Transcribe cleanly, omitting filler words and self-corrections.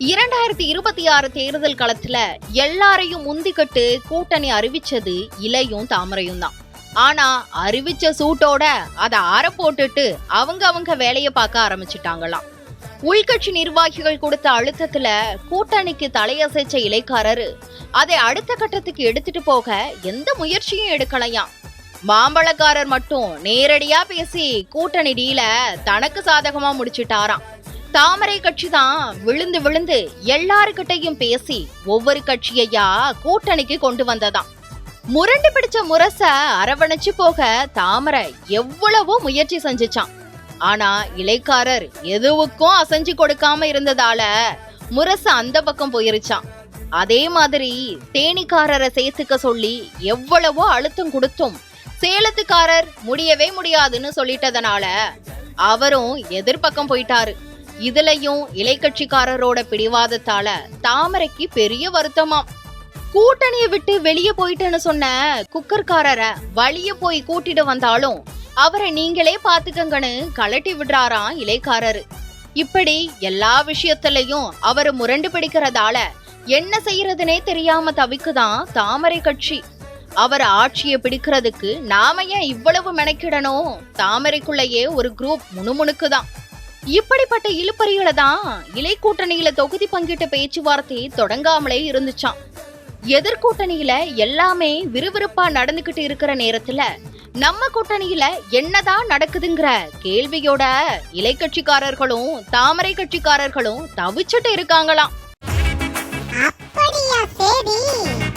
2026 தேர்தல் களத்துல எல்லாரையும் முந்திக்கிட்டு கூட்டணி அறிவிச்சது இலையும் தாமரையும் தான். ஆனா அறிவிச்ச சூட்டோட அதை ஆற போட்டுட்டு அவங்க வேலைய பார்க்க ஆரம்பிச்சுட்டாங்களாம். உள்கட்சி நிர்வாகிகள் கொடுத்த அழுத்தத்துல கூட்டணிக்கு தலையசைச்ச இலைக்காரரு அதை அடுத்த கட்டத்துக்கு எடுத்துட்டு போக எந்த முயற்சியும் எடுக்கலையாம். மாம்பழக்காரர் மட்டும் நேரடியா பேசி கூட்டணி டீல தனக்கு சாதகமா முடிச்சுட்டாராம். தாமரை கட்சி தான் விழுந்து விழுந்து எல்லாருக்கிட்டையும் பேசி ஒவ்வொரு கட்சியையா கூட்டணிக்கு கொண்டு வந்ததாம். முரண்டு பிடிச்ச முரச அரவணைச்சு போக தாமரை எவ்வளவோ முயற்சி செஞ்சுச்சான். ஆனா இலைக்காரர் எதுவுக்கும் அசைஞ்சு கொடுக்காம இருந்ததால முரசு அந்த பக்கம் போயிருச்சான். அதே மாதிரி தேனிக்காரரை சேர்த்துக்க சொல்லி எவ்வளவோ அழுத்தம் கொடுத்தும் சேலத்துக்காரர் முடியவே முடியாதுன்னு சொல்லிட்டதனால அவரும் எதிர்பக்கம் போயிட்டாரு. இதுலயும் இலைக்கட்சிக்காரரோட பிடிவாதத்தால தாமரைக்கு பெரிய வருத்தமாம். கூட்டணியை விட்டு வெளியே போயிட்டேன்னு சொன்ன குக்கர்காரரை வழிய போய் கூட்டிட்டு வந்தாலும் அவரை நீங்களே பாத்துக்கங்கன்னு கலட்டி விடுறாராம் இலைக்காரரு. இப்படி எல்லா விஷயத்திலையும் அவர் முரண்டு பிடிக்கிறதால என்ன செய்யறதுனே தெரியாம தவிக்குதான் தாமரை கட்சி. அவர் ஆட்சியை பிடிக்கிறதுக்கு நாம ஏன் இவ்வளவு மெனக்கிடணும்? தாமரைக்குள்ளேயே ஒரு குரூப் முணுமுணுக்குதான். இப்படிப்பட்ட இழுப்பறிகளை தான் இலை கூட்டணியில தொகுதி பங்கிட்ட பேச்சுவார்த்தை தொடங்காமலே இருந்துச்சாம். எதிர்கூட்டணியில எல்லாமே விறுவிறுப்பா நடந்துகிட்டு இருக்கிற நேரத்துல நம்ம கூட்டணியில என்னதான் நடக்குதுங்கிற கேள்வியோட இலை கட்சிக்காரர்களும் தாமரை கட்சிக்காரர்களும் தவிச்சுட்டு இருக்காங்களாம். அப்படியா? சரி.